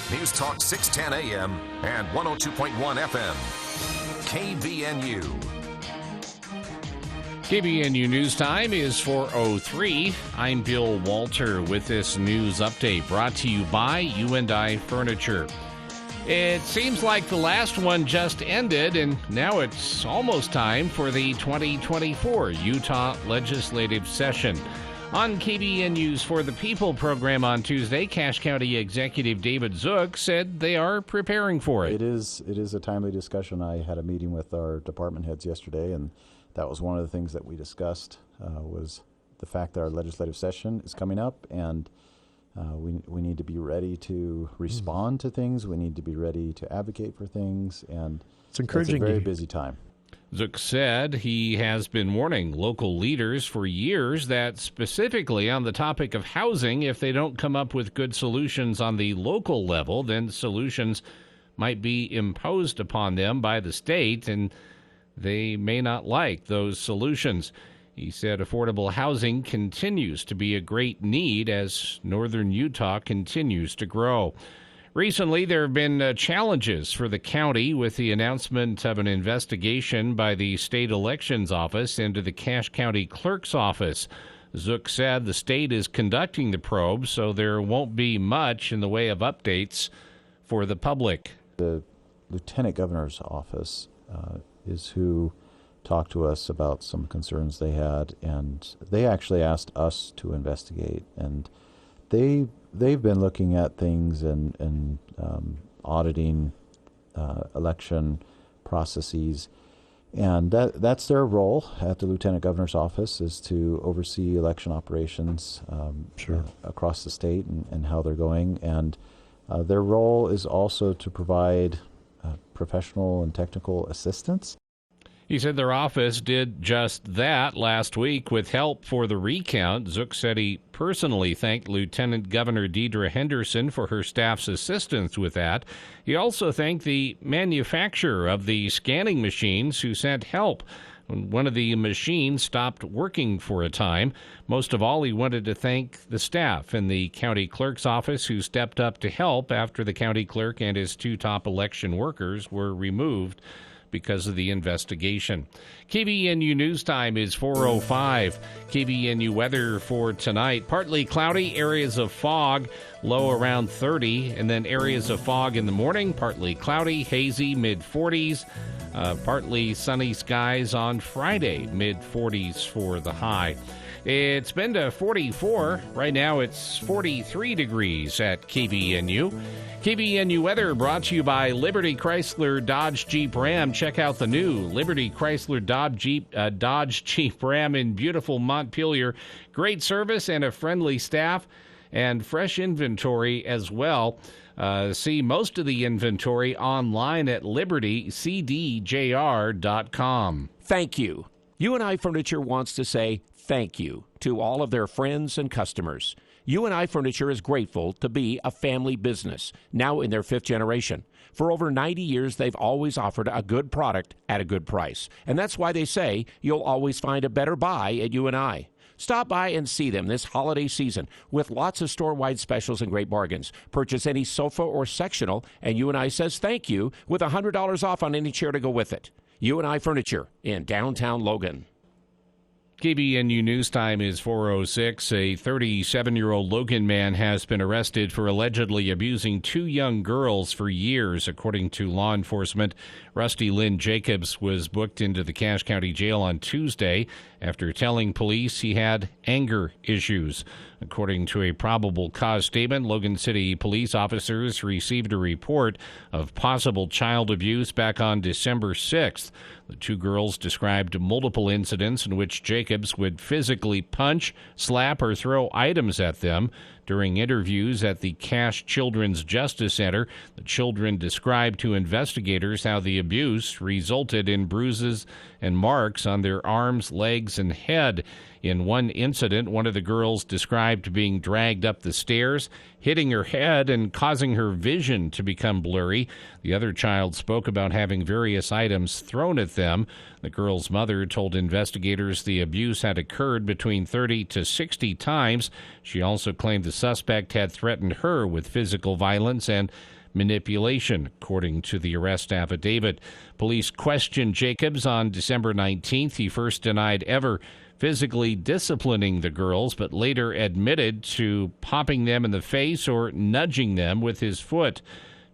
News Talk 610 AM and 102.1 FM. KVNU. KVNU News Time is 4:03. I'm Bill Walter with this news update brought to you by U&I Furniture. It seems like the last one just ended, and now it's almost time for the 2024 Utah legislative session. On KVNU's For the People program on Tuesday, Cache County Executive David Zook said they are preparing for it. It is a timely discussion. I had a meeting with our department heads yesterday, and that was one of the things that we discussed was the fact that our legislative session is coming up, and we need to be ready to respond to things. We need to be ready to advocate for things, and it's encouraging. It's a very busy time. Zook said he has been warning local leaders for years that specifically on the topic of housing, if they don't come up with good solutions on the local level, then solutions might be imposed upon them by the state, and they may not like those solutions. He said affordable housing continues to be a great need as northern Utah continues to grow. Recently, there have been challenges for the county with the announcement of an investigation by the state elections office into the Cache County clerk's office. Zook said the state is conducting the probe, so there won't be much in the way of updates for the public. The lieutenant governor's office is who talked to us about some concerns they had, and they actually asked us to investigate, and they've been looking at things and auditing election processes, and that's their role at the lieutenant governor's office, is to oversee election operations across the state and how they're going, and their role is also to provide professional and technical assistance. He said their office did just that last week with help for the recount. Zook said he personally thanked Lieutenant Governor Deidre Henderson for her staff's assistance with that. He also thanked the manufacturer of the scanning machines who sent help when one of the machines stopped working for a time. Most of all, he wanted to thank the staff in the county clerk's office who stepped up to help after the county clerk and his two top election workers were removed because of the investigation. KVNU News Time is 4:05. KVNU weather for tonight. Partly cloudy, areas of fog, low around 30, and then areas of fog in the morning. Partly cloudy, hazy, mid-40s. Partly sunny skies on Friday, mid-40s for the high. It's been to 44. Right now it's 43 degrees at KVNU. KVNU weather brought to you by Liberty Chrysler Dodge Jeep Ram. Check out the new Liberty Chrysler Dodge Jeep Ram in beautiful Montpelier. Great service and a friendly staff and fresh inventory as well. See most of the inventory online at libertycdjr.com. Thank you. U&I Furniture wants to say thank you to all of their friends and customers. U&I Furniture is grateful to be a family business, now in their fifth generation. For over 90 years, they've always offered a good product at a good price. And that's why they say you'll always find a better buy at U&I. Stop by and see them this holiday season with lots of store-wide specials and great bargains. Purchase any sofa or sectional, and U&I says thank you with $100 off on any chair to go with it. U&I Furniture in downtown Logan. KVNU News Time is 4:06. A 37-year-old Logan man has been arrested for allegedly abusing two young girls for years, according to law enforcement. Rusty Lynn Jacobs was booked into the Cache County Jail on Tuesday after telling police he had anger issues. According to a probable cause statement, Logan City police officers received a report of possible child abuse back on December 6th. The two girls described multiple incidents in which Jacobs would physically punch, slap, or throw items at them. During interviews at the Cache Children's Justice Center, the children described to investigators how the abuse resulted in bruises and marks on their arms, legs, and head. In one incident, one of the girls described being dragged up the stairs, hitting her head and causing her vision to become blurry. The other child spoke about having various items thrown at them. The girl's mother told investigators the abuse had occurred between 30 to 60 times. She also claimed the suspect had threatened her with physical violence and manipulation, according to the arrest affidavit. Police questioned Jacobs on December 19th. He first denied ever physically disciplining the girls, but later admitted to popping them in the face or nudging them with his foot.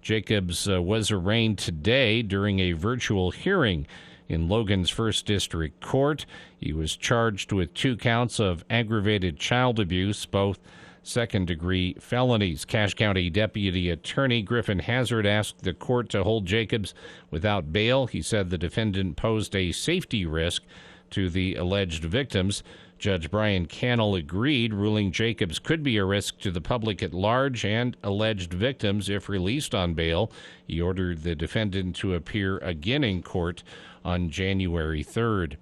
Jacobs was arraigned today during a virtual hearing in Logan's 1st District Court. He was charged with 2 counts of aggravated child abuse, both second-degree felonies. Cache County Deputy Attorney Griffin Hazard asked the court to hold Jacobs without bail. He said the defendant posed a safety risk to the alleged victims. Judge Brian Cannell agreed, ruling Jacobs could be a risk to the public at large and alleged victims if released on bail. He ordered the defendant to appear again in court on January 3rd.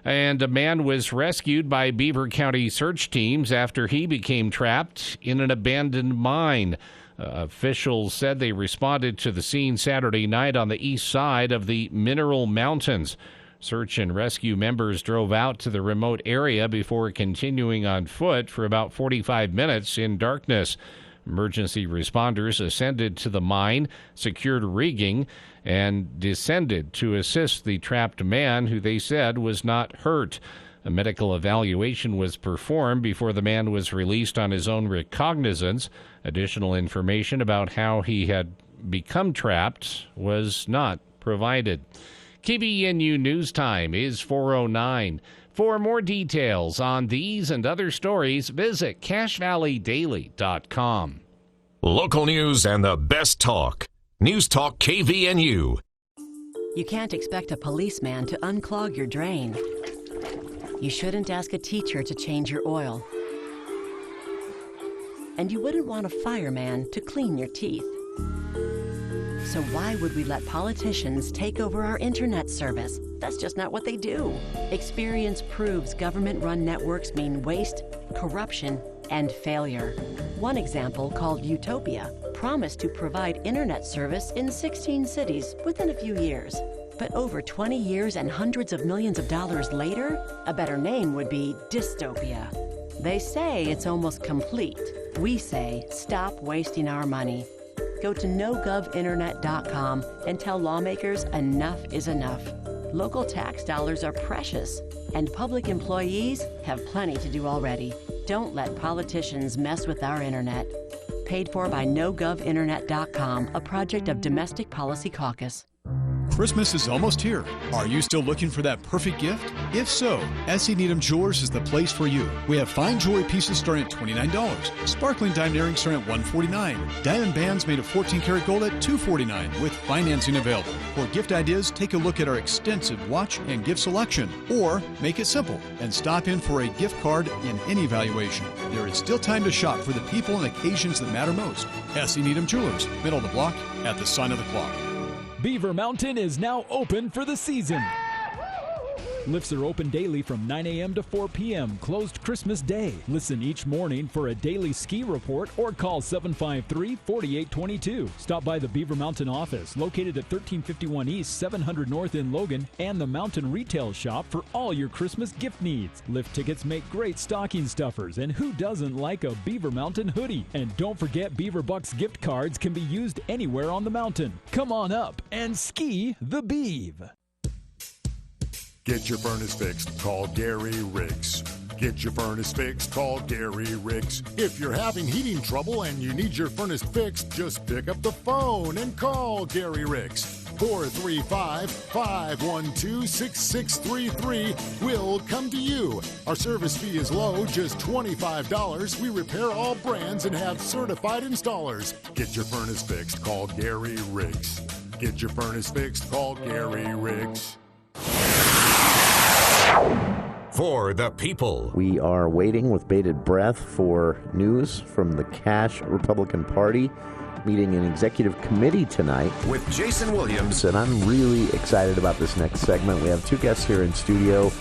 And a man was rescued by Beaver County search teams after he became trapped in an abandoned mine. Officials said they responded to the scene Saturday night on the east side of the Mineral Mountains. Search and rescue members drove out to the remote area before continuing on foot for about 45 minutes in darkness. Emergency responders ascended to the mine, secured rigging, and descended to assist the trapped man, who they said was not hurt. A medical evaluation was performed before the man was released on his own recognizance. Additional information about how he had become trapped was not provided. KBNU News Time is 4:09. For more details on these and other stories, visit CacheValleyDaily.com. Local news and the best talk. News Talk KVNU. You can't expect a policeman to unclog your drain. You shouldn't ask a teacher to change your oil. And you wouldn't want a fireman to clean your teeth. So why would we let politicians take over our internet service? That's just not what they do. Experience proves government-run networks mean waste, corruption, and failure. One example, called Utopia, promised to provide internet service in 16 cities within a few years. But over 20 years and hundreds of millions of dollars later, a better name would be dystopia. They say it's almost complete. We say stop wasting our money. Go to nogovinternet.com and tell lawmakers enough is enough. Local tax dollars are precious, and public employees have plenty to do already. Don't let politicians mess with our internet. Paid for by nogovinternet.com, a project of Domestic Policy Caucus. Christmas is almost here. Are you still looking for that perfect gift? If so, S.E. Needham Jewelers is the place for you. We have fine jewelry pieces starting at $29, sparkling diamond earrings starting at $149, diamond bands made of 14-karat gold at $249 with financing available. For gift ideas, take a look at our extensive watch and gift selection, or make it simple and stop in for a gift card in any valuation. There is still time to shop for the people and occasions that matter most. S.E. Needham Jewelers, middle of the block at the sign of the clock. Beaver Mountain is now open for the season. Lifts are open daily from 9 a.m. to 4 p.m., closed Christmas Day. Listen each morning for a daily ski report or call 753-4822. Stop by the Beaver Mountain office, located at 1351 East, 700 North in Logan, and the Mountain Retail Shop for all your Christmas gift needs. Lift tickets make great stocking stuffers, and who doesn't like a Beaver Mountain hoodie? And don't forget, Beaver Bucks gift cards can be used anywhere on the mountain. Come on up and ski the Beav. Get your furnace fixed, call Gary Riggs. Get your furnace fixed, call Gary Riggs. If you're having heating trouble and you need your furnace fixed, just pick up the phone and call Gary Riggs. 435-512-6633. We'll come to you. Our service fee is low, just $25. We repair all brands and have certified installers. Get your furnace fixed, call Gary Riggs. Get your furnace fixed, call Gary Riggs. For the people. We are waiting with bated breath for news from the Cache Republican Party meeting an executive committee tonight. With Jason Williams. And I'm really excited about this next segment. We have two guests here in studio.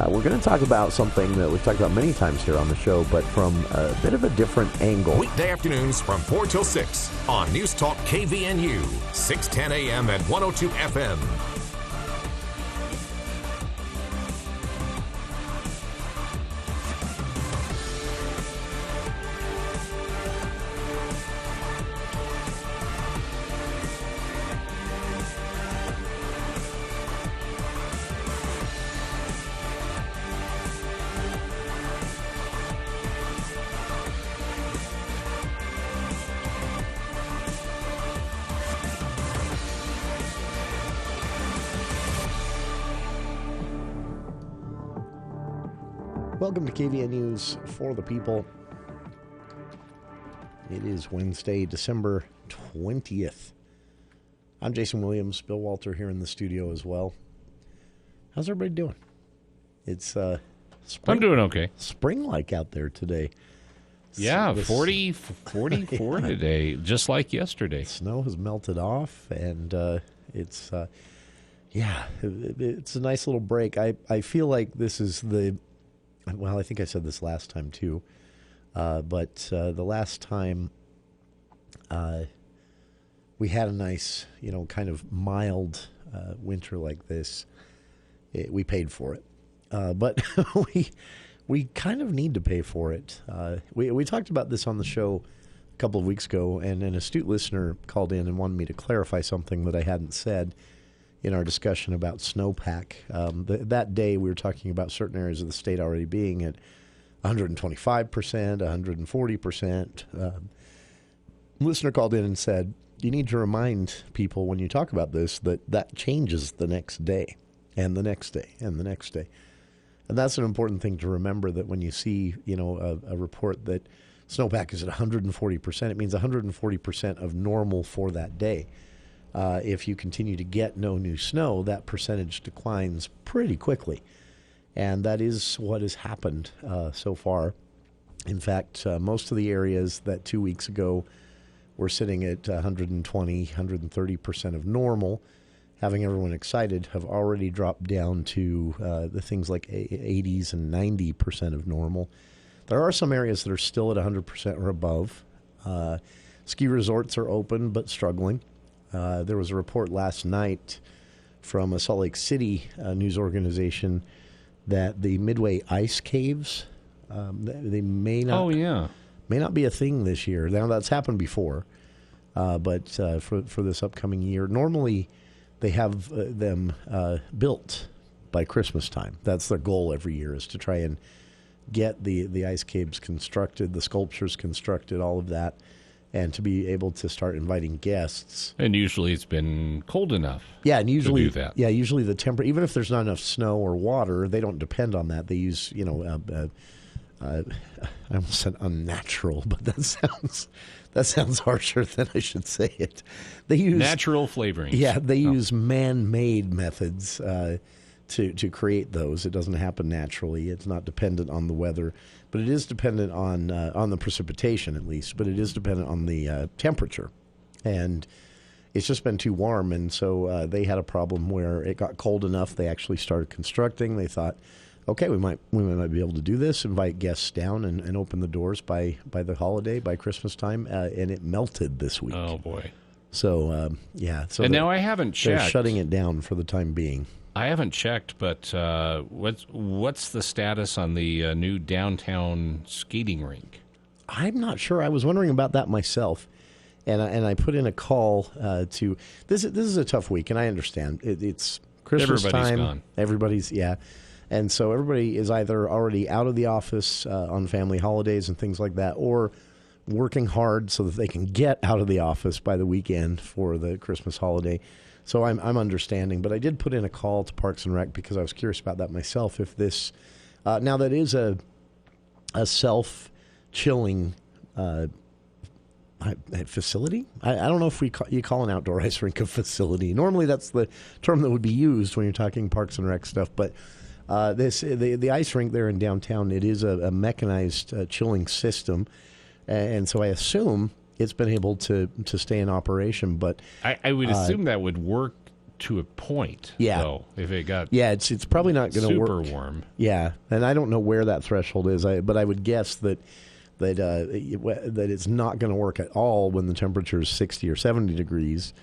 We're going to talk about something that we've talked about many times here on the show, but from a bit of a different angle. Weekday afternoons from 4 till 6 on News Talk KVNU, 610 a.m. and 102 FM. Welcome to KVN News for the People. It is Wednesday, December 20th. I'm Jason Williams, Bill Walter here in the studio as well. How's everybody doing? It's spring. I'm doing okay. Spring-like out there today. Yeah, 44 today, just like yesterday. Snow has melted off, and it's a nice little break. I feel like this is I think I said this last time too, but the last time we had a nice, kind of mild winter like this, we paid for it. But we kind of need to pay for it. We talked about this on the show a couple of weeks ago, and an astute listener called in and wanted me to clarify something that I hadn't said in our discussion about snowpack. That day we were talking about certain areas of the state already being at 125%, 140%. Listener called in and said, you need to remind people when you talk about this that changes the next day and the next day and the next day. And that's an important thing to remember, that when you see, a report that snowpack is at 140%, it means 140% of normal for that day. If you continue to get no new snow, that percentage declines pretty quickly. And that is what has happened so far. In fact, most of the areas that 2 weeks ago were sitting at 120, 130% of normal, having everyone excited, have already dropped down to the things like 80s and 90% of normal. There are some areas that are still at 100% or above. Ski resorts are open but struggling. There was a report last night from a Salt Lake City news organization that the Midway ice caves, they may not be a thing this year. Now, that's happened before, but for this upcoming year, normally they have them built by Christmas time. That's their goal every year, is to try and get the ice caves constructed, the sculptures constructed, all of that, and to be able to start inviting guests. And usually it's been cold enough. Yeah, and usually to do that. Yeah, usually the temperature, even if there's not enough snow or water, they don't depend on that. They use, I almost said unnatural, but that sounds harsher than I should say it. They use natural flavorings. Yeah, they use man-made methods to create those. It doesn't happen naturally. It's not dependent on the weather, but it is dependent on the precipitation at least. But it is dependent on the temperature, and it's just been too warm, and so they had a problem where it got cold enough. They actually started constructing. They thought, okay, we might be able to do this, invite guests down and open the doors by the holiday, by Christmas time, and it melted this week. Oh, boy. So, yeah. So and now I haven't checked. They're shutting it down for the time being. I haven't checked, but what's the status on the new downtown skating rink? I'm not sure. I was wondering about that myself, and I put in a call to this. This is a tough week, and I understand. It's Christmas time. Gone. Everybody's and so everybody is either already out of the office on family holidays and things like that, or working hard so that they can get out of the office by the weekend for the Christmas holiday. So I'm understanding, but I did put in a call to Parks and Rec because I was curious about that myself. If this now that is a self-chilling facility. I don't know if you call an outdoor ice rink a facility. Normally, that's the term that would be used when you're talking Parks and Rec stuff. But the ice rink there in downtown, it is a mechanized chilling system, and so I assume it's been able to stay in operation. But I would assume that would work to a point. Yeah. Though, if it got it's probably not going to work super warm. Yeah, and I don't know where that threshold is. But I would guess that it's not going to work at all when the temperature is 60 or 70 degrees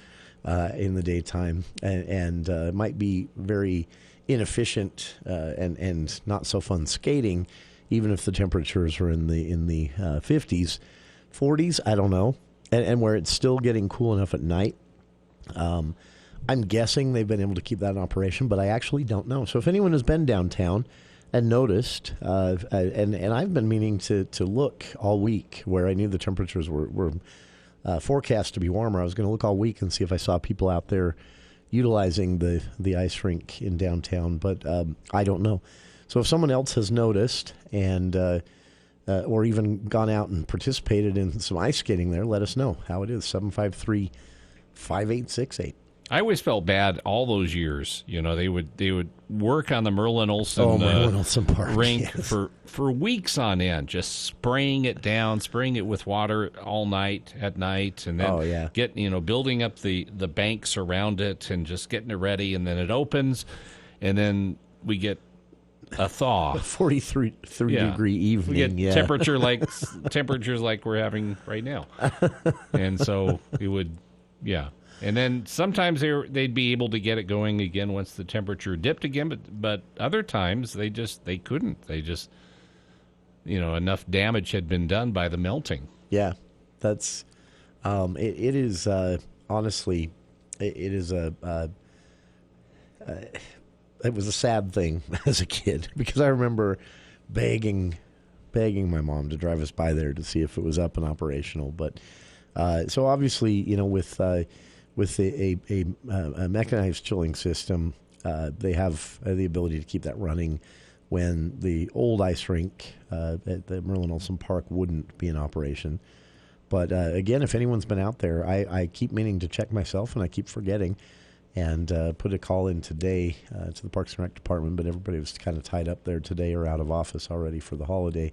in the daytime, and might be very inefficient and not so fun skating, even if the temperatures are in the 50s, 40s. I don't know, and where it's still getting cool enough at night. I'm guessing they've been able to keep that in operation, but I actually don't know. So if anyone has been downtown and noticed, and I've been meaning to look all week, where I knew the temperatures were forecast to be warmer. I was going to look all week and see if I saw people out there utilizing the ice rink in downtown, but I don't know. So if someone else has noticed and or even gone out and participated in some ice skating there, let us know how it is. 753-5868. I always felt bad all those years. You know, they would work on the Merlin Olsen Park rink yes. for weeks on end, just spraying it down, spraying it with water all night at night, and then building up the banks around it and just getting it ready, and then it opens, and then we get a thaw, 43 degree evening, we get temperatures like we're having right now, and so it would, And then sometimes they'd be able to get it going again once the temperature dipped again, but other times they couldn't. They just, enough damage had been done by the melting. Yeah, that's it is honestly, it is it was a sad thing as a kid because I remember begging my mom to drive us by there to see if it was up and operational. But so obviously, with a mechanized chilling system, they have the ability to keep that running when the old ice rink at the Merlin Olsen Park wouldn't be in operation. But again, if anyone's been out there, I keep meaning to check myself, and I keep forgetting, and put a call in today to the Parks and Rec Department, but everybody was kind of tied up there today or out of office already for the holiday.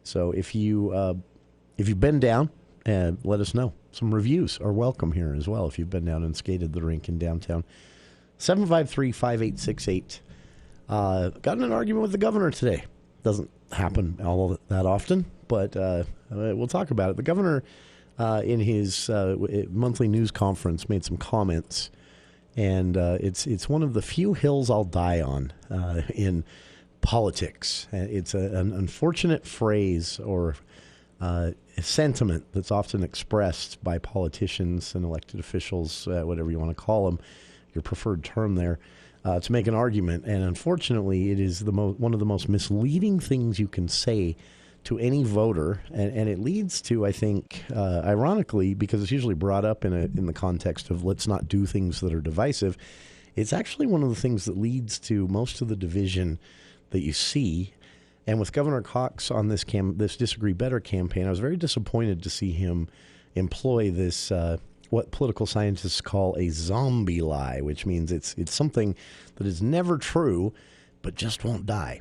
So if you've been down, let us know. Some reviews are welcome here as well if you've been down and skated the rink in downtown. 753-5868. Got in an argument with the governor today. Doesn't happen all that often, but we'll talk about it. The governor, in his monthly news conference, made some comments, and it's one of the few hills I'll die on in politics. It's an unfortunate phrase or a sentiment that's often expressed by politicians and elected officials, whatever you want to call them, your preferred term there, to make an argument. And unfortunately, it is one of the most misleading things you can say to any voter. And it leads to, I think, ironically, because it's usually brought up in the context of let's not do things that are divisive, it's actually one of the things that leads to most of the division that you see. And with Governor Cox on this Disagree Better campaign, I was very disappointed to see him employ this, what political scientists call a zombie lie, which means it's something that is never true, but just won't die.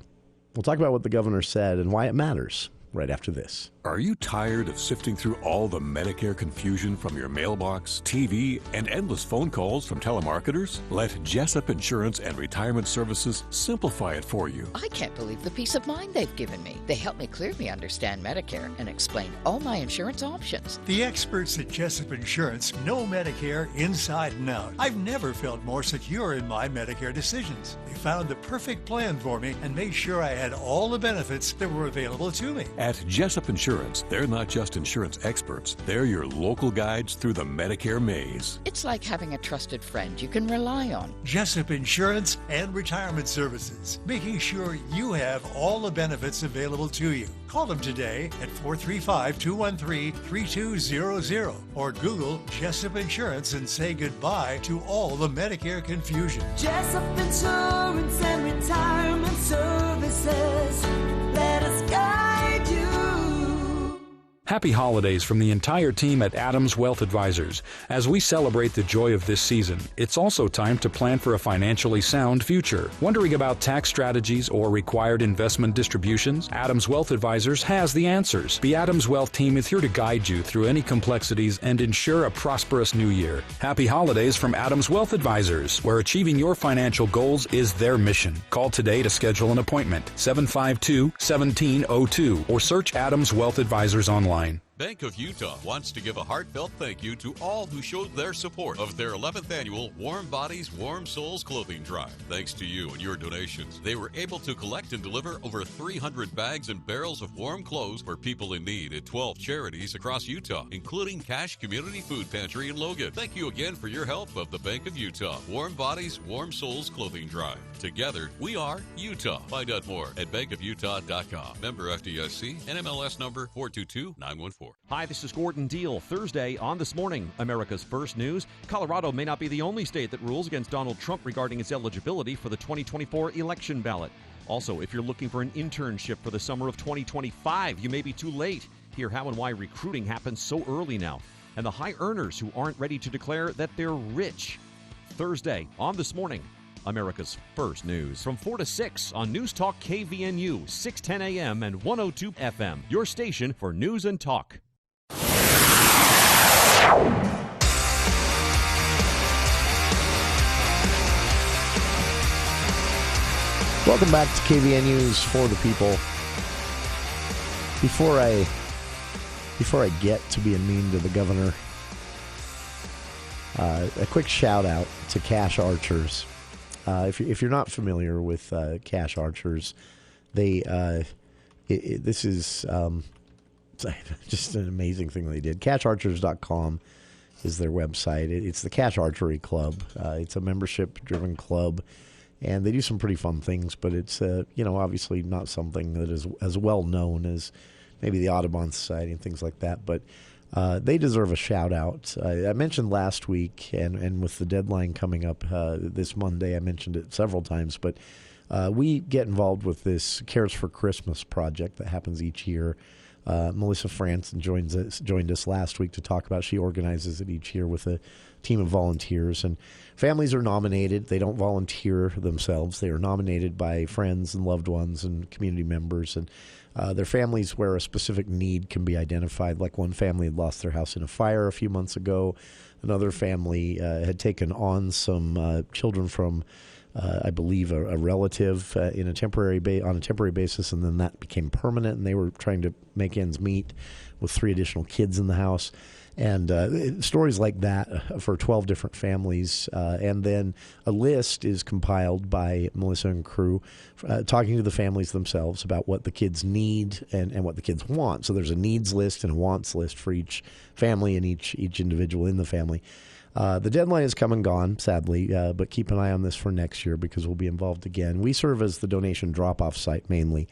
We'll talk about what the governor said and why it matters right after this. Are you tired of sifting through all the Medicare confusion from your mailbox, TV, and endless phone calls from telemarketers? Let Jessup Insurance and Retirement Services simplify it for you. I can't believe the peace of mind they've given me. They helped me clearly understand Medicare and explain all my insurance options. The experts at Jessup Insurance know Medicare inside and out. I've never felt more secure in my Medicare decisions. They found the perfect plan for me and made sure I had all the benefits that were available to me. At Jessup Insurance, they're not just insurance experts. They're your local guides through the Medicare maze. It's like having a trusted friend you can rely on. Jessup Insurance and Retirement Services, making sure you have all the benefits available to you. Call them today at 435-213-3200 or Google Jessup Insurance and say goodbye to all the Medicare confusion. Jessup Insurance and Retirement Services, let us guide you. Happy holidays from the entire team at Adams Wealth Advisors. As we celebrate the joy of this season, it's also time to plan for a financially sound future. Wondering about tax strategies or required investment distributions? Adams Wealth Advisors has the answers. The Adams Wealth team is here to guide you through any complexities and ensure a prosperous new year. Happy holidays from Adams Wealth Advisors, where achieving your financial goals is their mission. Call today to schedule an appointment, 752-1702, or search Adams Wealth Advisors online. Bank of Utah wants to give a heartfelt thank you to all who showed their support of their 11th annual Warm Bodies, Warm Souls clothing drive. Thanks to you and your donations, they were able to collect and deliver over 300 bags and barrels of warm clothes for people in need at 12 charities across Utah, including Cache Community Food Pantry in Logan. Thank you again for your help of the Bank of Utah Warm Bodies, Warm Souls clothing drive. Together, we are Utah. Find out more at bankofutah.com. Member FDIC, NMLS number 422914. Hi, this is Gordon Deal. Thursday on This Morning, America's First News. Colorado may not be the only state that rules against Donald Trump regarding his eligibility for the 2024 election ballot. Also, if you're looking for an internship for the summer of 2025, you may be too late. Hear how and why recruiting happens so early now, and the high earners who aren't ready to declare that they're rich. Thursday on This Morning, America's First News. From 4 to 6 on News Talk KVNU, 610 AM and 102 FM. Your station for news and talk. Welcome back to KVNU's For the People. Before I get to being mean to the governor, a quick shout out to Cash Archers. If you're not familiar with Cash Archers, this is just an amazing thing they did. CashArchers.com is their website. It's the Cash Archery Club. It's a membership-driven club. And they do some pretty fun things, but it's obviously not something that is as well known as maybe the Audubon Society and things like that. But they deserve a shout out. I mentioned last week, and with the deadline coming up this Monday, I mentioned it several times. But we get involved with this Cares for Christmas project that happens each year. Melissa Franson joined us last week to talk about it. She organizes it each year with a team of volunteers, and families are nominated. They don't volunteer themselves. They are nominated by friends and loved ones and community members, and their families where a specific need can be identified. Like one family had lost their house in a fire a few months ago. Another family had taken on some children from I believe a relative on a temporary basis, and then that became permanent, and they were trying to make ends meet with 3 additional kids in the house. And stories like that for 12 different families. And then a list is compiled by Melissa and crew, talking to the families themselves about what the kids need and what the kids want. So there's a needs list and a wants list for each family and each individual in the family. The deadline has come and gone, sadly, but keep an eye on this for next year because we'll be involved again. We serve as the donation drop-off site mainly,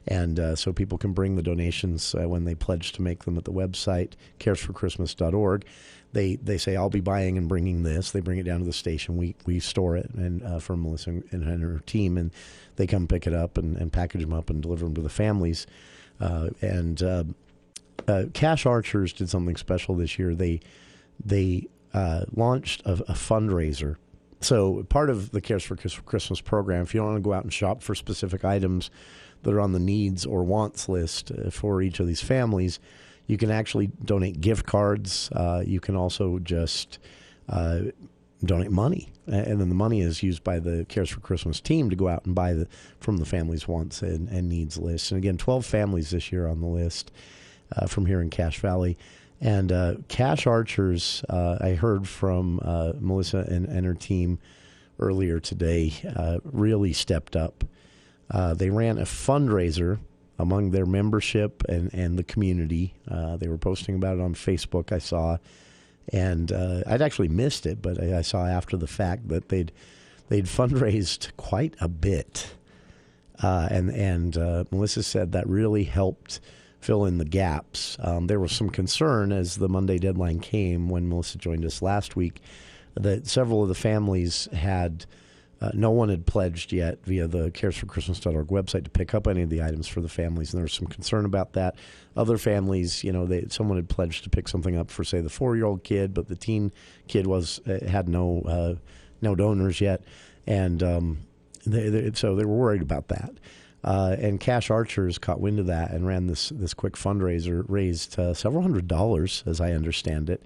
and so people can bring the donations when they pledge to make them at the website, caresforchristmas.org. They say, I'll be buying and bringing this. They bring it down to the station. We store it and for Melissa and her team, and they come pick it up and package them up and deliver them to the families. Cash Archers did something special this year. They launched a fundraiser. So part of the Cares for Christmas program, if you don't want to go out and shop for specific items that are on the needs or wants list for each of these families, you can actually donate gift cards. You can also just donate money. And then the money is used by the Cares for Christmas team to go out and buy from the family's wants and needs list. And again, 12 families this year on the list from here in Cache Valley. And Cash Archers, I heard from Melissa and her team earlier today, really stepped up. They ran a fundraiser among their membership and the community. They were posting about it on Facebook, I saw. And I'd actually missed it, but I saw after the fact that they'd fundraised quite a bit. And Melissa said that really helped fill in the gaps. There was some concern as the Monday deadline came when Melissa joined us last week that several of the families had, no one had pledged yet via the caresforchristmas.org website to pick up any of the items for the families, and there was some concern about that. Other families, someone had pledged to pick something up for, say, the 4-year-old kid, but the teen kid had no donors yet, and so they were worried about that. And Cash Archers caught wind of that and ran this quick fundraiser, raised several $100s, as I understand it,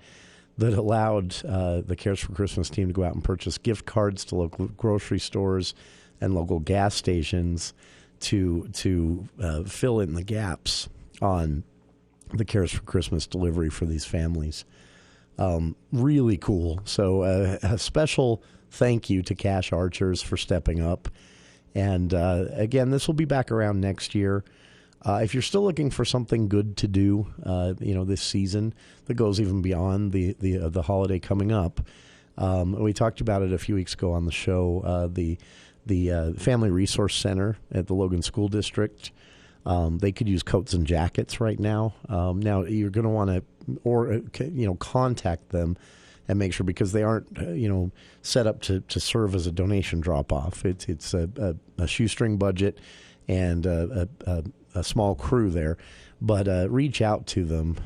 that allowed the Cares for Christmas team to go out and purchase gift cards to local grocery stores and local gas stations to fill in the gaps on the Cares for Christmas delivery for these families. Really cool. So a special thank you to Cash Archers for stepping up. And again, this will be back around next year. If you're still looking for something good to do, this season that goes even beyond the holiday coming up, we talked about it a few weeks ago on the show. The Family Resource Center at the Logan School District, they could use coats and jackets right now. Now you're going to want to contact them and make sure, because they aren't, set up to serve as a donation drop-off. It's a shoestring budget and a small crew there. But reach out to them.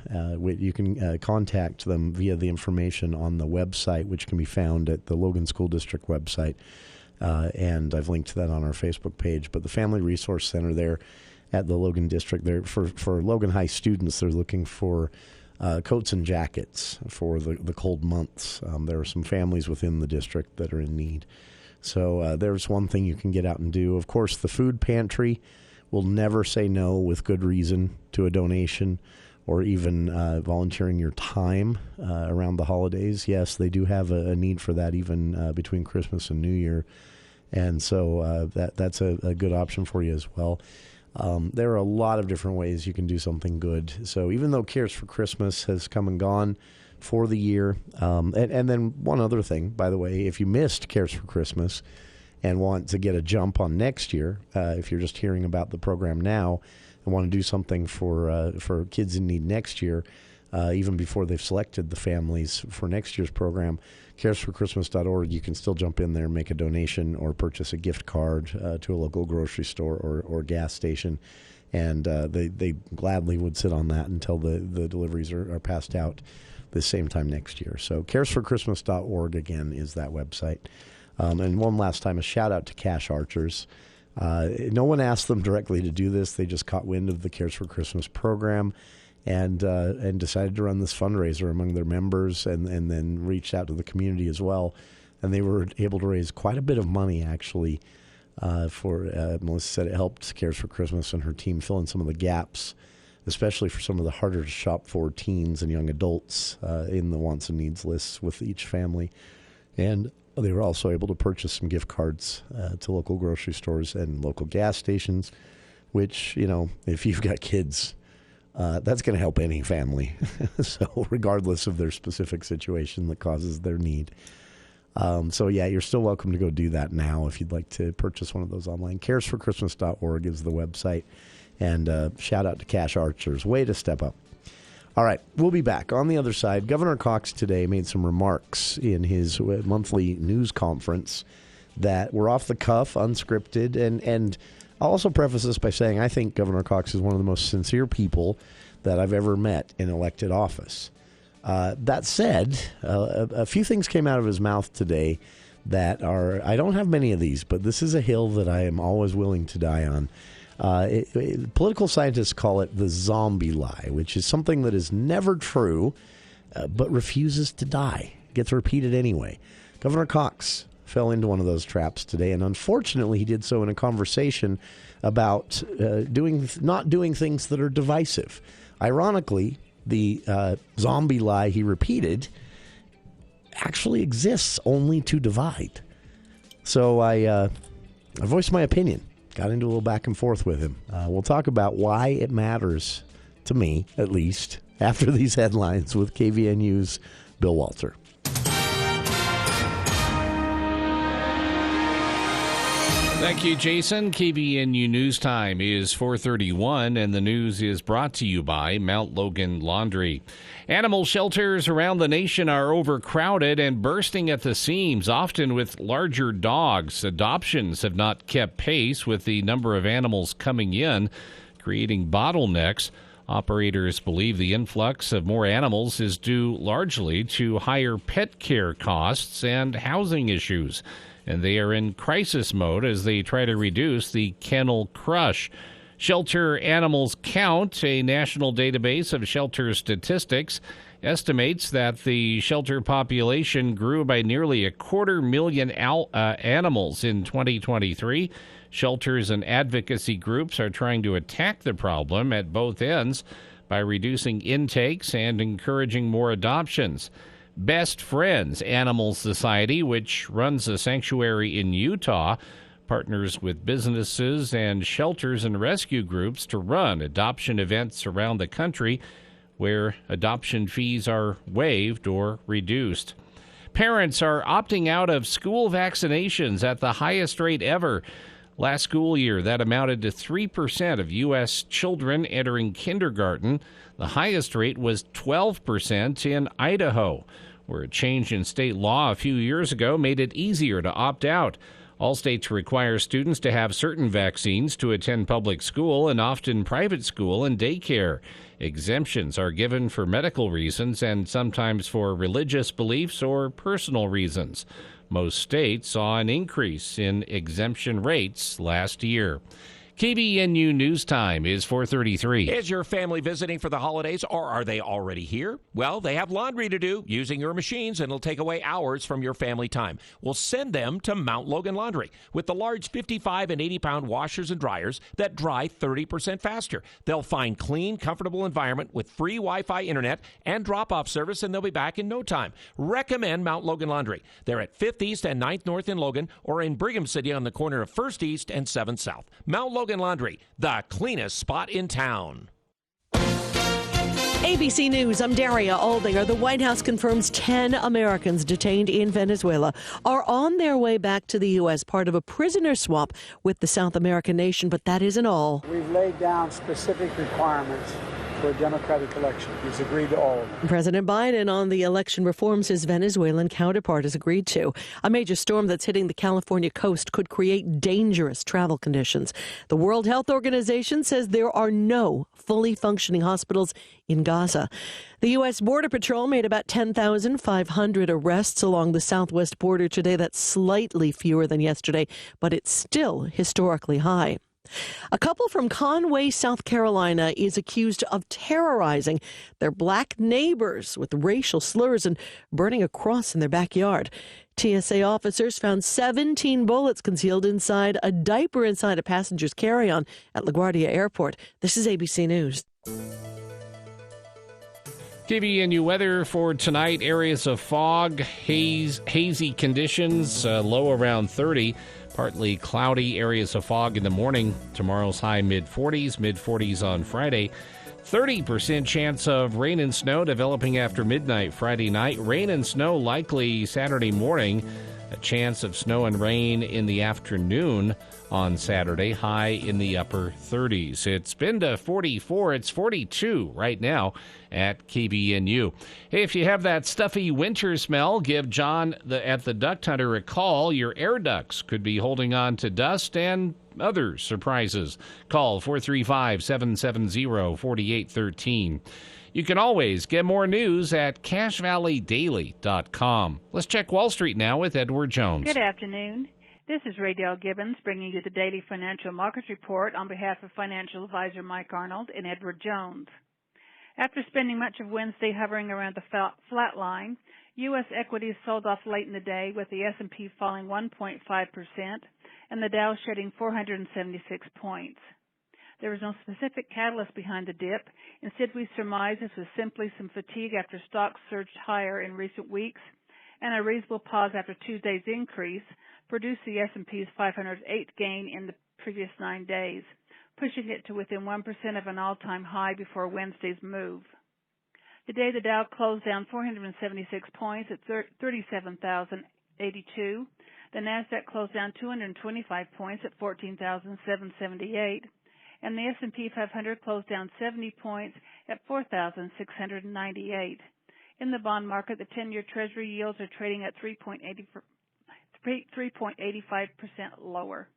You can contact them via the information on the website, which can be found at the Logan School District website. And I've linked to that on our Facebook page. But the Family Resource Center there at the Logan District, there for Logan High students, they're looking for coats and jackets for the cold months. There are some families within the district that are in need. So there's one thing you can get out and do. Of course, the food pantry will never say no with good reason to a donation or even volunteering your time around the holidays. Yes, they do have a need for that even between Christmas and New Year. And so that's a good option for you as well. There are a lot of different ways you can do something good. So even though Cares for Christmas has come and gone for the year, and then one other thing, by the way, if you missed Cares for Christmas and want to get a jump on next year, if you're just hearing about the program now and want to do something for kids in need next year, even before they've selected the families for next year's program, caresforchristmas.org, you can still jump in there and make a donation or purchase a gift card to a local grocery store or gas station. And they gladly would sit on that until the deliveries are passed out the same time next year. So caresforchristmas.org, again, is that website. And one last time, a shout-out to Cash Archers. No one asked them directly to do this. They just caught wind of the Cares for Christmas program and decided to run this fundraiser among their members and then reached out to the community as well. And they were able to raise quite a bit of money, actually, for Melissa said it helped Cares for Christmas and her team fill in some of the gaps, especially for some of the harder to shop for teens and young adults in the wants and needs lists with each family. And they were also able to purchase some gift cards to local grocery stores and local gas stations, which, if you've got kids, that's going to help any family. So regardless of their specific situation that causes their need. You're still welcome to go do that now if you'd like to purchase one of those online. Caresforchristmas.org is the website. And shout out to Cash Archers. Way to step up. All right, we'll be back. On the other side, Governor Cox today made some remarks in his monthly news conference that were off the cuff, unscripted, and I'll also preface this by saying I think Governor Cox is one of the most sincere people that I've ever met in elected office. That said, a few things came out of his mouth today that are, I don't have many of these, but this is a hill that I am always willing to die on. Political scientists call it the zombie lie, which is something that is never true, but refuses to die. It gets repeated anyway. Governor Cox fell into one of those traps today, and unfortunately he did so in a conversation about not doing things that are divisive. Ironically, the zombie lie he repeated actually exists only to divide. So I voiced my opinion. Got into a little back and forth with him. We'll talk about why it matters, to me at least, after these headlines with KVNU's Bill Walter. Thank you, Jason. KVNU News Time is 4:31, and the news is brought to you by Mount Logan Laundry. Animal shelters around the nation are overcrowded and bursting at the seams, often with larger dogs. Adoptions have not kept pace with the number of animals coming in, creating bottlenecks. Operators believe the influx of more animals is due largely to higher pet care costs and housing issues. And they are in crisis mode as they try to reduce the kennel crush. Shelter Animals Count, a national database of shelter statistics, estimates that the shelter population grew by nearly 250,000 animals in 2023. Shelters and advocacy groups are trying to attack the problem at both ends by reducing intakes and encouraging more adoptions. Best Friends Animal Society, which runs a sanctuary in Utah, partners with businesses and shelters and rescue groups to run adoption events around the country where adoption fees are waived or reduced. Parents are opting out of school vaccinations at the highest rate ever. Last school year, that amounted to 3% of U.S. children entering kindergarten. The highest rate was 12% in Idaho, where a change in state law a few years ago made it easier to opt out. All states require students to have certain vaccines to attend public school and often private school and daycare. Exemptions are given for medical reasons and sometimes for religious beliefs or personal reasons. Most states saw an increase in exemption rates last year. KBNU News Time is 4:33. Is your family visiting for the holidays, or are they already here? Well, they have laundry to do using your machines, and it'll take away hours from your family time. We'll send them to Mount Logan Laundry with the large 55 and 80-pound washers and dryers that dry 30% faster. They'll find clean, comfortable environment with free Wi-Fi internet and drop-off service, and they'll be back in no time. Recommend Mount Logan Laundry. They're at 5th East and 9th North in Logan, or in Brigham City on the corner of 1st East and 7th South. Mount Logan Laundry, the cleanest spot in town. ABC News, I'm Daria Aldinger. The White House confirms 10 Americans detained in Venezuela are on their way back to the U.S., part of a prisoner swap with the South American nation, but that isn't all. We've laid down specific requirements for a democratic election. He's agreed to all of them. President Biden on the election reforms his Venezuelan counterpart has agreed to. A major storm that's hitting the California coast could create dangerous travel conditions. The World Health Organization says there are no fully functioning hospitals in Gaza. The U.S. Border Patrol made about 10,500 arrests along the southwest border today. That's slightly fewer than yesterday, but it's still historically high. A couple from Conway, South Carolina, is accused of terrorizing their black neighbors with racial slurs and burning a cross in their backyard. TSA officers found 17 bullets concealed inside a diaper inside a passenger's carry-on at LaGuardia Airport. This is ABC News. KBNU weather for tonight, areas of fog, hazy conditions, low around 30. Partly cloudy, areas of fog in the morning. Tomorrow's high mid-40s on Friday. 30% chance of rain and snow developing after midnight Friday night. Rain and snow likely Saturday morning. A chance of snow and rain in the afternoon on Saturday, high in the upper 30s. It's been to 44. It's 42 right now at KBNU. Hey, if you have that stuffy winter smell, give John at the Duct Hunter a call. Your air ducts could be holding on to dust and other surprises. Call 435-770-4813. You can always get more news at CashValleyDaily.com. Let's check Wall Street now with Edward Jones. Good afternoon. This is Raydell Gibbons bringing you the Daily Financial Markets Report on behalf of financial advisor Mike Arnold and Edward Jones. After spending much of Wednesday hovering around the flat line, U.S. equities sold off late in the day with the S&P falling 1.5% and the Dow shedding 476 points. There was no specific catalyst behind the dip. Instead, we surmise this was simply some fatigue after stocks surged higher in recent weeks, and a reasonable pause after Tuesday's increase produced the S&P's 508th gain in the previous 9 days, pushing it to within 1% of an all-time high before Wednesday's move. Today, the Dow closed down 476 points at 37,082. The Nasdaq closed down 225 points at 14,778. And the S&P 500 closed down 70 points at 4,698. In the bond market, the 10-year Treasury yields are trading at 3.85% lower.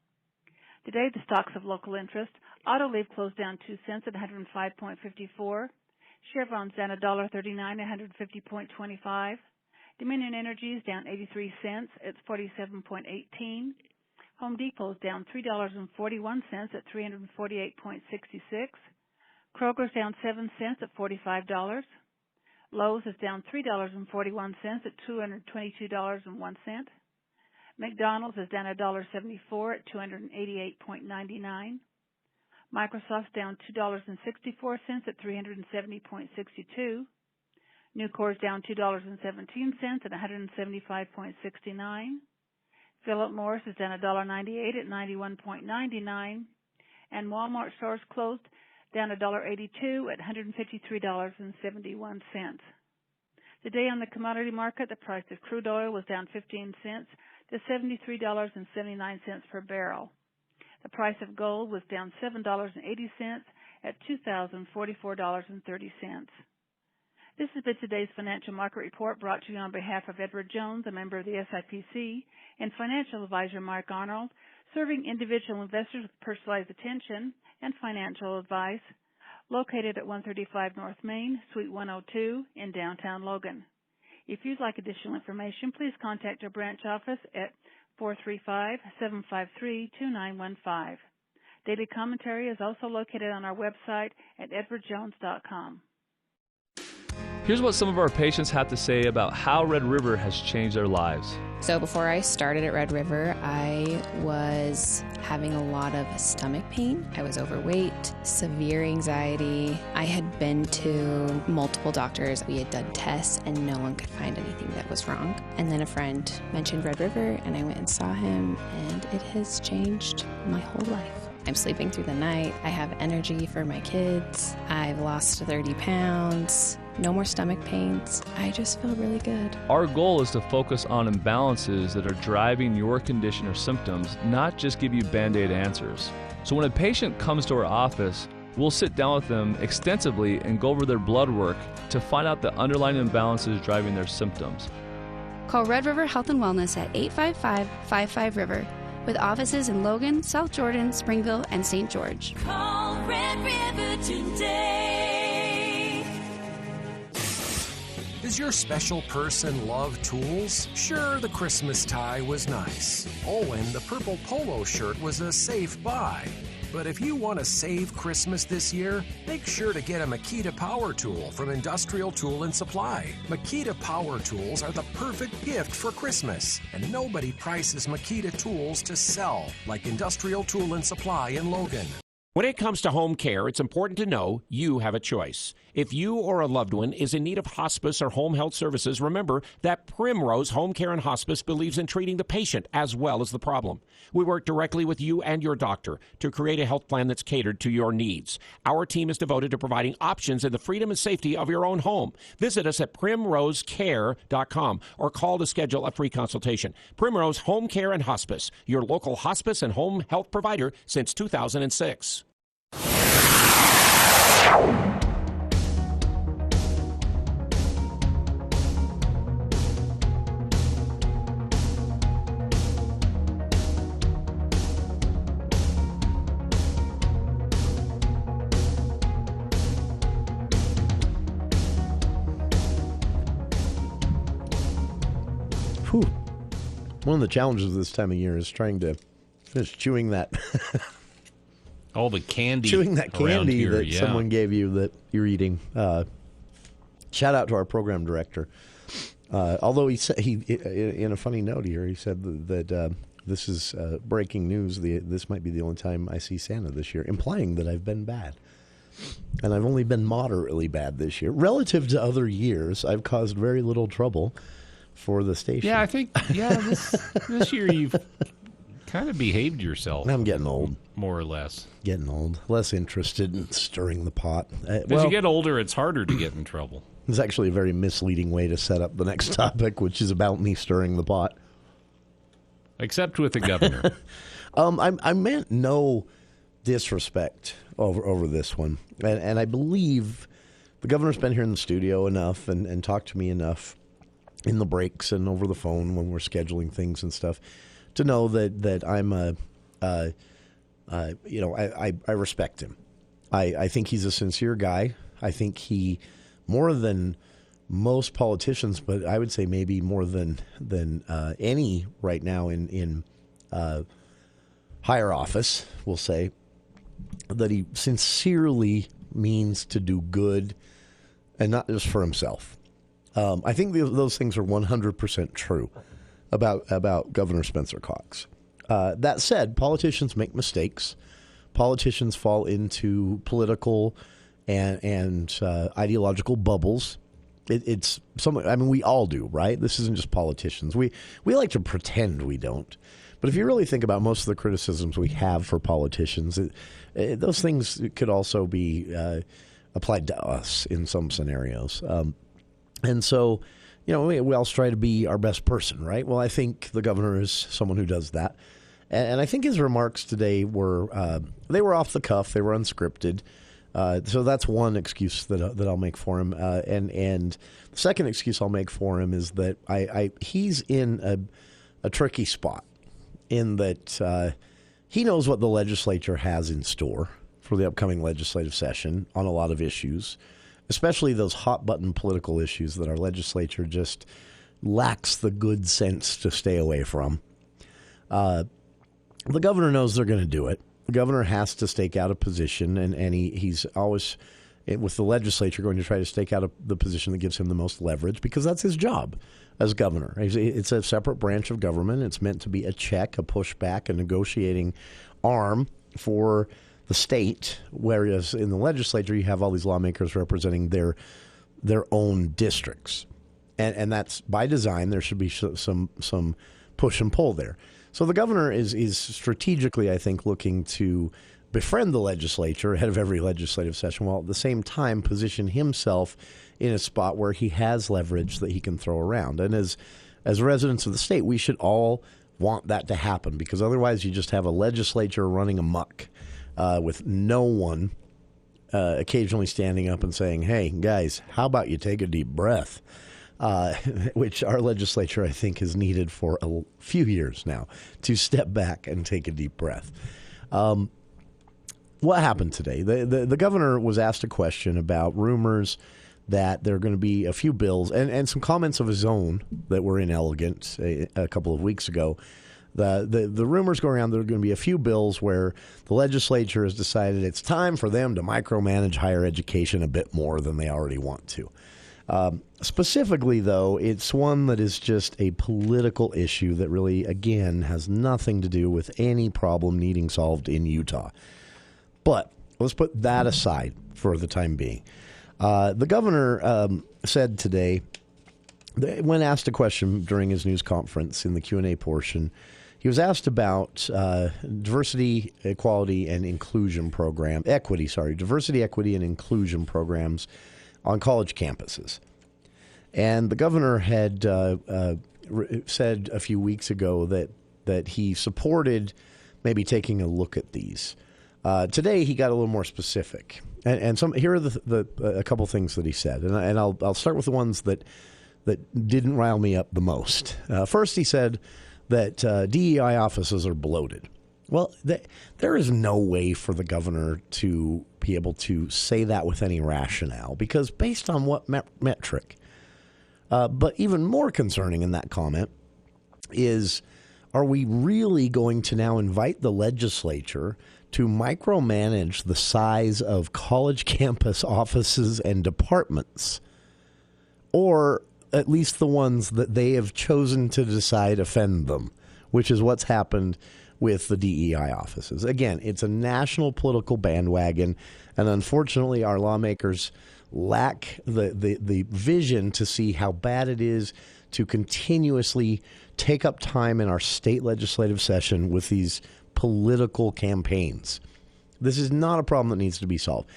Today, the stocks of local interest. Autoliv closed down 2 cents at 105.54. Chevron's down $1.39 at 150.25. Dominion Energy is down 83 cents at 47.18. Home Depot is down $3.41 at 348.66. Kroger's down 7 cents at $45. Lowe's is down $3.41 at $222.01. McDonald's is down $1.74 at $288.99. Microsoft's down $2.64 at 370.62. Nucor's down $2.17 at 175.69. Philip Morris is down $1.98 at 91.99, and Walmart stores closed down $1.82 at $153.71. Today on the commodity market, the price of crude oil was down 15 cents to $73.79 per barrel. The price of gold was down $7.80 at $2,044.30. This has been today's Financial Market Report brought to you on behalf of Edward Jones, a member of the SIPC, and financial advisor Mike Arnold, serving individual investors with personalized attention and financial advice, located at 135 North Main, Suite 102 in downtown Logan. If you'd like additional information, please contact our branch office at 435-753-2915. Daily commentary is also located on our website at edwardjones.com. Here's what some of our patients have to say about how Red River has changed their lives. So before I started at Red River, I was having a lot of stomach pain. I was overweight, severe anxiety. I had been to multiple doctors. We had done tests and no one could find anything that was wrong. And then a friend mentioned Red River and I went and saw him, and it has changed my whole life. I'm sleeping through the night. I have energy for my kids. I've lost 30 pounds. No more stomach pains. I just feel really good. Our goal is to focus on imbalances that are driving your condition or symptoms, not just give you Band-Aid answers. So when a patient comes to our office, we'll sit down with them extensively and go over their blood work to find out the underlying imbalances driving their symptoms. Call Red River Health and Wellness at 855-55-RIVER. With offices in Logan, South Jordan, Springville, and St. George. Call Red River today. Does your special person love tools? Sure, the Christmas tie was nice. Oh, and the purple polo shirt was a safe buy. But if you want to save Christmas this year, make sure to get a Makita Power Tool from Industrial Tool and Supply. Makita Power Tools are the perfect gift for Christmas, and nobody prices Makita tools to sell like Industrial Tool and Supply in Logan. When it comes to home care, it's important to know you have a choice. If you or a loved one is in need of hospice or home health services, remember that Primrose Home Care and Hospice believes in treating the patient as well as the problem. We work directly with you and your doctor to create a health plan that's catered to your needs. Our team is devoted to providing options in the freedom and safety of your own home. Visit us at primrosecare.com or call to schedule a free consultation. Primrose Home Care and Hospice, your local hospice and home health provider since 2006. Whew. One of the challenges this time of year is trying to finish chewing that all the candy, chewing that candy here, that someone gave you that you're eating. Shout out to our program director. Although he said, in a funny note here, he said that this is breaking news. This might be the only time I see Santa this year, implying that I've been bad. And I've only been moderately bad this year. Relative to other years, I've caused very little trouble for the station. Yeah, I think, this year you've kind of behaved yourself. I'm getting old. More or less. Getting old. Less interested in stirring the pot. As you get older, it's harder to get in trouble. It's actually a very misleading way to set up the next topic, which is about me stirring the pot. Except with the governor. I meant no disrespect over this one. And I believe the governor's been here in the studio enough and talked to me enough in the breaks and over the phone when we're scheduling things and stuff to know that I'm I respect him. I think he's a sincere guy. I think he, more than most politicians, but I would say maybe more than any right now in higher office, we'll say, that he sincerely means to do good and not just for himself. I think those things are 100% true about Governor Spencer Cox. That said, politicians make mistakes. Politicians fall into political and ideological bubbles. It's something. I mean, we all do, right? This isn't just politicians. We like to pretend we don't. But if you really think about most of the criticisms we have for politicians, those things could also be applied to us in some scenarios. And so, we all try to be our best person, right? Well, I think the governor is someone who does that. And I think his remarks today were off the cuff. They were unscripted. So that's one excuse that I'll make for him. And the second excuse I'll make for him is that he's in a tricky spot in that he knows what the legislature has in store for the upcoming legislative session on a lot of issues, especially those hot-button political issues that our legislature just lacks the good sense to stay away from. The governor knows they're going to do it. The governor has to stake out a position, and he's always, with the legislature, going to try to stake out the position that gives him the most leverage, because that's his job as governor. It's a separate branch of government. It's meant to be a check, a pushback, a negotiating arm for the state, whereas in the legislature, you have all these lawmakers representing their own districts. And that's by design. There should be some push and pull there. So the governor is strategically, I think, looking to befriend the legislature ahead of every legislative session, while at the same time position himself in a spot where he has leverage that he can throw around. And as residents of the state, we should all want that to happen, because otherwise you just have a legislature running amok with no one occasionally standing up and saying, hey, guys, how about you take a deep breath? Which our legislature, I think, has needed for a few years now, to step back and take a deep breath. What happened today? The governor was asked a question about rumors that there are going to be a few bills and some comments of his own that were inelegant a couple of weeks ago. The rumors go around there are going to be a few bills where the legislature has decided it's time for them to micromanage higher education a bit more than they already want to. Specifically, though, it's one that is just a political issue that really, again, has nothing to do with any problem needing solved in Utah. But let's put that aside for the time being. The governor said today, when asked a question during his news conference in the Q&A portion, he was asked about diversity, equity, and inclusion programs on college campuses. And the governor had said a few weeks ago that he supported maybe taking a look at these. Today he got a little more specific, and here are a couple things that he said, and I'll start with the ones that didn't rile me up the most. First, he said that DEI offices are bloated. Well, there is no way for the governor to be able to say that with any rationale, because based on what metric? But even more concerning in that comment is, are we really going to now invite the legislature to micromanage the size of college campus offices and departments, or at least the ones that they have chosen to decide offend them, which is what's happened with the DEI offices? Again, it's a national political bandwagon, and unfortunately our lawmakers lack the vision to see how bad it is to continuously take up time in our state legislative session with these political campaigns. This is not a problem that needs to be solved.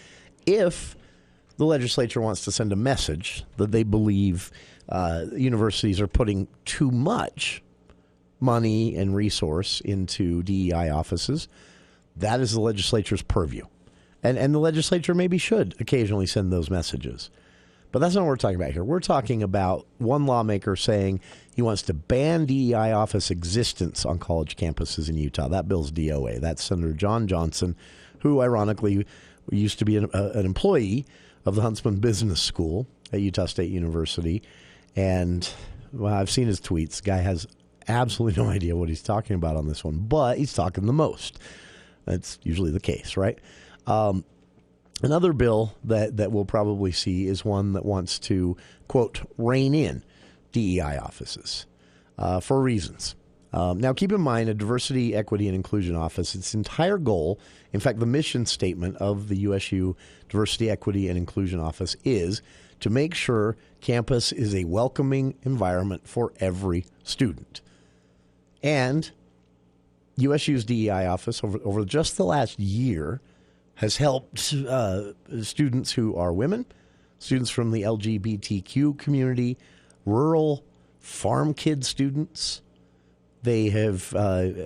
If the legislature wants to send a message that they believe universities are putting too much money and resource into DEI offices, that is the legislature's purview. And the legislature maybe should occasionally send those messages. But that's not what we're talking about here. We're talking about one lawmaker saying he wants to ban DEI office existence on college campuses in Utah. That bill's DOA. That's Senator John Johnson, who ironically used to be an employee of the Huntsman Business School at Utah State University. And well, I've seen his tweets. The guy has absolutely no idea what he's talking about on this one, but he's talking the most. That's usually the case, right? Another bill that we'll probably see is one that wants to, quote, rein in DEI offices for reasons. Now, keep in mind, a diversity, equity, and inclusion office, its entire goal, in fact, the mission statement of the USU Diversity, Equity, and Inclusion Office is to make sure campus is a welcoming environment for every student. And USU's DEI office, over just the last year, has helped students who are women, students from the LGBTQ community, rural farm kid students. They have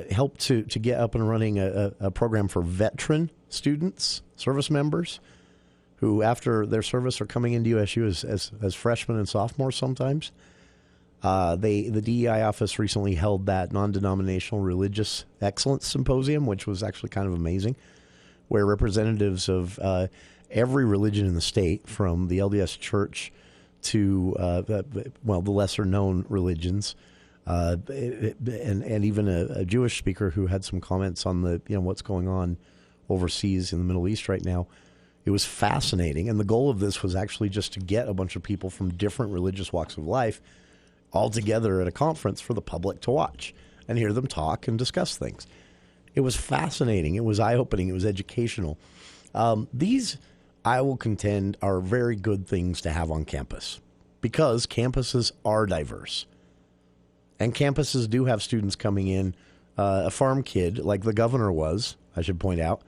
helped to get up and running a program for veteran students, service members. who, after their service, are coming into USU as freshmen and sophomores sometimes. The DEI office recently held that non-denominational religious excellence symposium, which was actually kind of amazing, where representatives of every religion in the state, from the LDS Church to the lesser-known religions, and even a Jewish speaker who had some comments on what's going on overseas in the Middle East right now. It was fascinating, and the goal of this was actually just to get a bunch of people from different religious walks of life all together at a conference for the public to watch and hear them talk and discuss things. It was fascinating. It was eye-opening. It was educational. These, I will contend, are very good things to have on campus because campuses are diverse. And campuses do have students coming in, a farm kid, like the governor was, I should point out,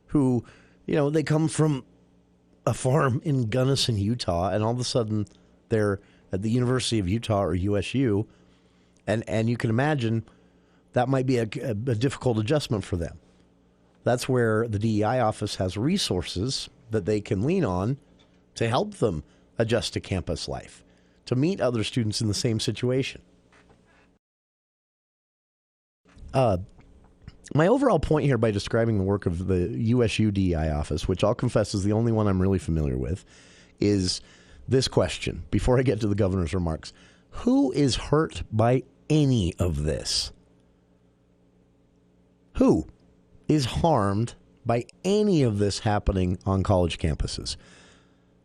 who, they come from a farm in Gunnison, Utah, and all of a sudden they're at the University of Utah or USU, and you can imagine that might be a difficult adjustment for them. That's where the DEI office has resources that they can lean on to help them adjust to campus life, to meet other students in the same situation. My overall point here by describing the work of the USU DEI office, which I'll confess is the only one I'm really familiar with, is this question, before I get to the governor's remarks. Who is hurt by any of this? Who is harmed by any of this happening on college campuses?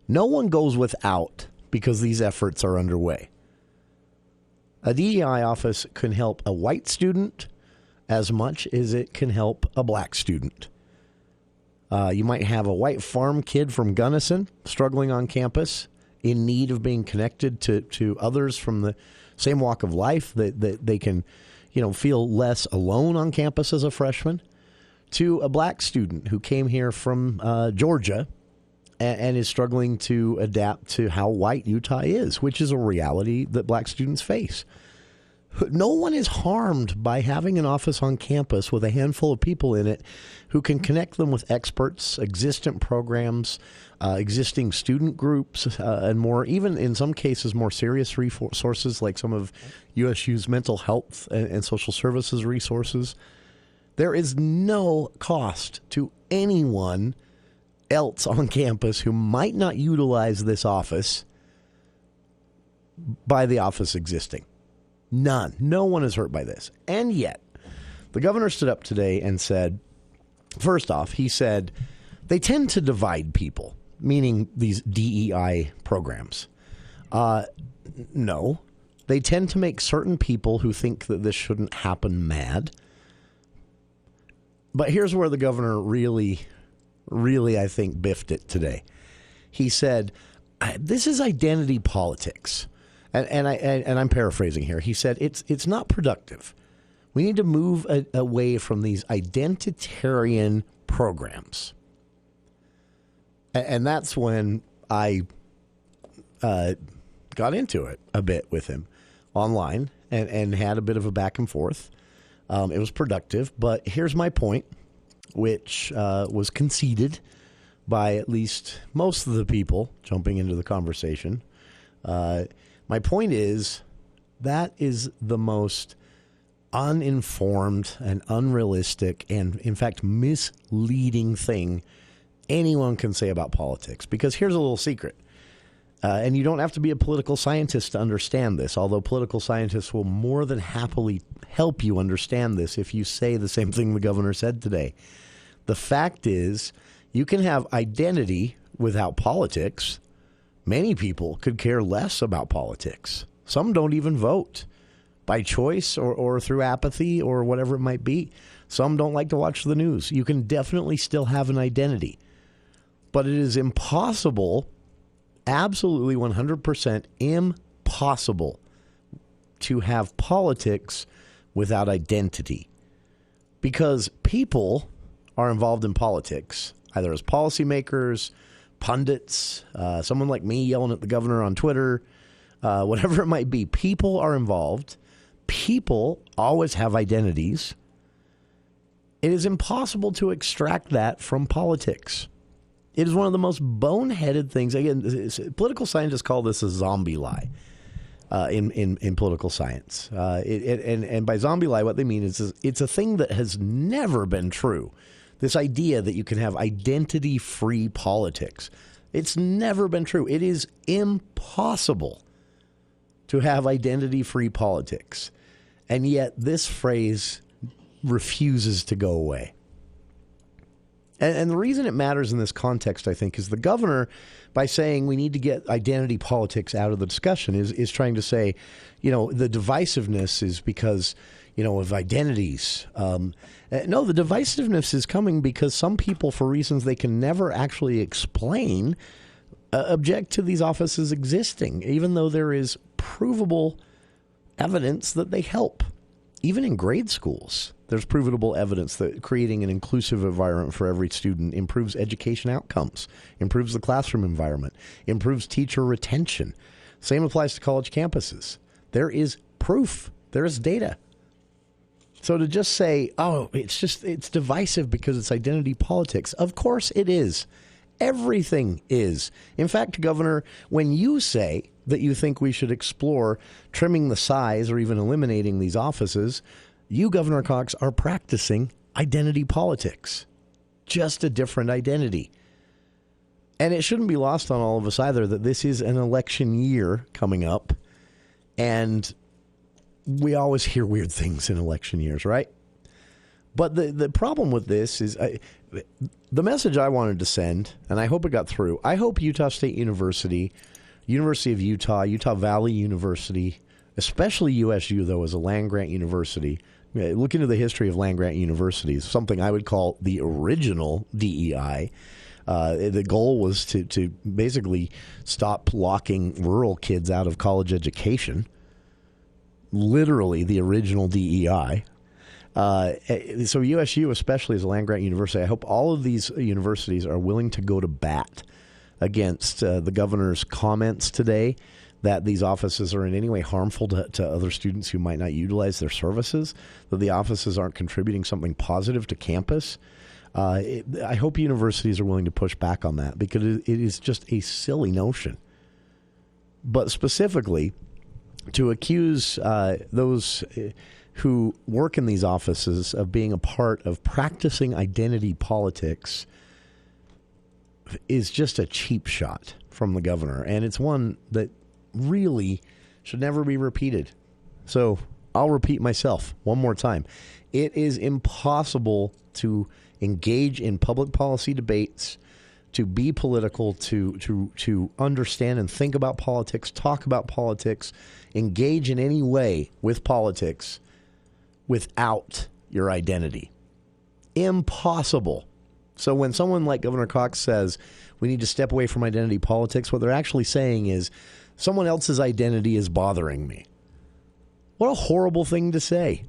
No one goes without because these efforts are underway. A DEI office can help a white student as much as it can help a black student. You might have a white farm kid from Gunnison struggling on campus, in need of being connected to others from the same walk of life, that they can, feel less alone on campus as a freshman, to a black student who came here from Georgia and is struggling to adapt to how white Utah is, which is a reality that black students face. No one is harmed by having an office on campus with a handful of people in it who can connect them with experts, existent programs, existing student groups, and more, even in some cases more serious resources like some of USU's mental health and social services resources. There is no cost to anyone else on campus who might not utilize this office by the office existing. None. No one is hurt by this. And yet, the governor stood up today and said, first off, he said, they tend to divide people, meaning these DEI programs. No. They tend to make certain people who think that this shouldn't happen mad. But here's where the governor really, I think, biffed it today. He said, this is identity politics. And I'm paraphrasing here. He said, it's not productive. We need to move away from these identitarian programs. And that's when I got into it a bit with him online and had a bit of a back and forth. It was productive, but here's my point, which was conceded by at least most of the people jumping into the conversation. My point is, that is the most uninformed and unrealistic and, in fact, misleading thing anyone can say about politics. Because here's a little secret. And you don't have to be a political scientist to understand this, although political scientists will more than happily help you understand this if you say the same thing the governor said today. The fact is, you can have identity without politics. Many people could care less about politics. Some don't even vote by choice or through apathy or whatever it might be. Some don't like to watch the news. You can definitely still have an identity. But it is impossible, absolutely 100% impossible, to have politics without identity. Because people are involved in politics, either as policymakers, pundits, someone like me yelling at the governor on Twitter, whatever it might be. People are involved. People always have identities. It is impossible to extract that from politics. It is one of the most boneheaded things. Again, political scientists call this a zombie lie in political science. And by zombie lie, what they mean is it's a thing that has never been true. This idea that you can have identity-free politics. It's never been true. It is impossible to have identity-free politics. And yet this phrase refuses to go away. And the reason it matters in this context, I think, is the governor, by saying we need to get identity politics out of the discussion, is trying to say, the divisiveness is because, of identities. No, the divisiveness is coming because some people, for reasons they can never actually explain, object to these offices existing, even though there is provable evidence that they help. Even in grade schools, there's provable evidence that creating an inclusive environment for every student improves education outcomes, improves the classroom environment, improves teacher retention. Same applies to college campuses. There is proof. There is data. So to just say, it's divisive because it's identity politics. Of course it is. Everything is. In fact, Governor, when you say that you think we should explore trimming the size or even eliminating these offices, you, Governor Cox, are practicing identity politics. Just a different identity. And it shouldn't be lost on all of us either that this is an election year coming up, and we always hear weird things in election years, right? But the problem with this is the message I wanted to send, and I hope it got through. I hope Utah State University, University of Utah, Utah Valley University, especially USU, though, as a land-grant university. Look into the history of land-grant universities, something I would call the original DEI. The goal was to basically stop locking rural kids out of college education. Literally the original DEI. So USU, especially as a land-grant university, I hope all of these universities are willing to go to bat against the governor's comments today that these offices are in any way harmful to other students who might not utilize their services, that the offices aren't contributing something positive to campus. I hope universities are willing to push back on that because it is just a silly notion. But specifically, to accuse those who work in these offices of being a part of practicing identity politics is just a cheap shot from the governor. And it's one that really should never be repeated. So I'll repeat myself one more time. It is impossible to engage in public policy debates, to be political, to understand and think about politics, talk about politics, engage in any way with politics without your identity. Impossible. So when someone like Governor Cox says we need to step away from identity politics, what they're actually saying is someone else's identity is bothering me. What a horrible thing to say.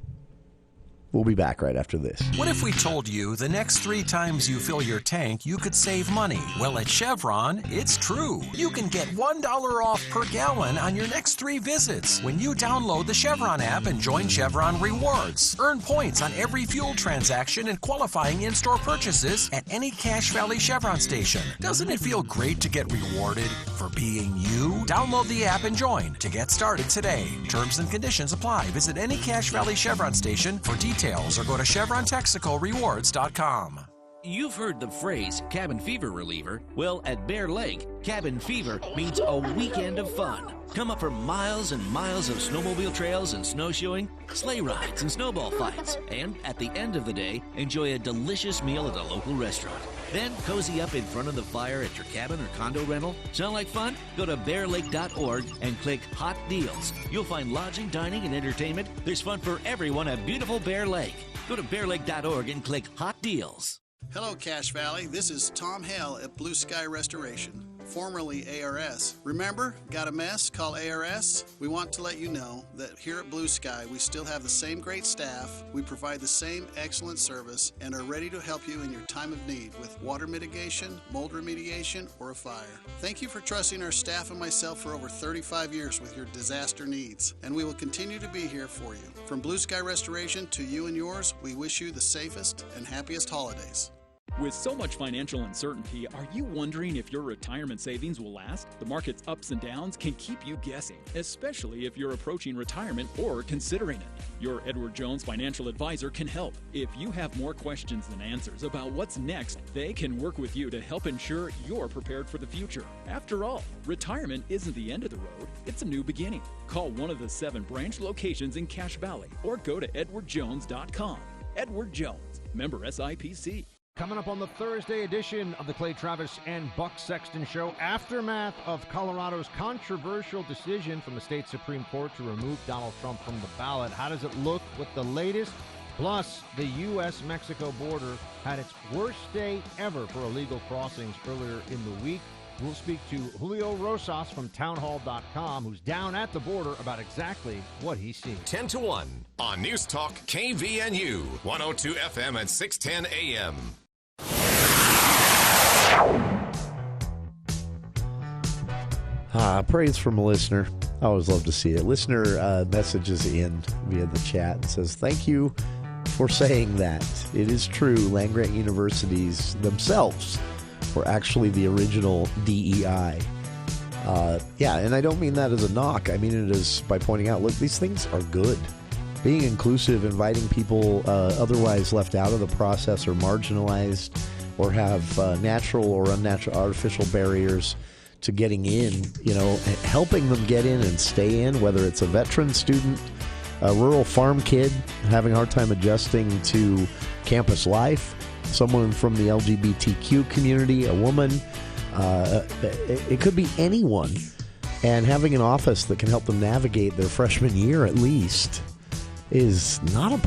We'll be back right after this. What if we told you the next 3 times you fill your tank, you could save money? Well, at Chevron, it's true. You can get $1 off per gallon on your next 3 visits when you download the Chevron app and join Chevron Rewards. Earn points on every fuel transaction and qualifying in-store purchases at any Cache Valley Chevron station. Doesn't it feel great to get rewarded for being you? Download the app and join to get started today. Terms and conditions apply. Visit any Cache Valley Chevron station for details or go to ChevronTexacalRewards.com. You've heard the phrase cabin fever reliever. Well, at Bear Lake, cabin fever means a weekend of fun. Come up for miles and miles of snowmobile trails and snowshoeing, sleigh rides and snowball fights, and at the end of the day, enjoy a delicious meal at a local restaurant. Then cozy up in front of the fire at your cabin or condo rental. Sound like fun? Go to bearlake.org and click Hot Deals. You'll find lodging, dining, and entertainment. There's fun for everyone at beautiful Bear Lake. Go to bearlake.org and click Hot Deals. Hello, Cache Valley. This is Tom Hale at Blue Sky Restoration, formerly ARS. Remember, got a mess? Call ARS. We want to let you know that here at Blue Sky, we still have the same great staff, we provide the same excellent service, and are ready to help you in your time of need with water mitigation, mold remediation, or a fire. Thank you for trusting our staff and myself for over 35 years with your disaster needs, and we will continue to be here for you. From Blue Sky Restoration to you and yours, we wish you the safest and happiest holidays. With so much financial uncertainty, are you wondering if your retirement savings will last? The market's ups and downs can keep you guessing, especially if you're approaching retirement or considering it. Your Edward Jones financial advisor can help. If you have more questions than answers about what's next, they can work with you to help ensure you're prepared for the future. After all, retirement isn't the end of the road, it's a new beginning. Call one of the 7 branch locations in Cache Valley or go to edwardjones.com. Edward Jones, member SIPC. Coming up on the Thursday edition of the Clay Travis and Buck Sexton Show, aftermath of Colorado's controversial decision from the state Supreme Court to remove Donald Trump from the ballot. How does it look with the latest? Plus, the U.S.-Mexico border had its worst day ever for illegal crossings earlier in the week. We'll speak to Julio Rosas from townhall.com, who's down at the border about exactly what he's seeing. 10 to 1 on News Talk KVNU, 102 FM at 610 AM. Praise from a listener. I always love to see it. Listener messages in via the chat and says, thank you for saying that. It is true. Land-grant universities themselves were actually the original DEI. And I don't mean that as a knock. I mean it as by pointing out, look, these things are good. Being inclusive, inviting people otherwise left out of the process or marginalized or have natural or unnatural artificial barriers to getting in, helping them get in and stay in, whether it's a veteran student, a rural farm kid having a hard time adjusting to campus life, someone from the LGBTQ community, a woman, it could be anyone, and having an office that can help them navigate their freshman year at least is not a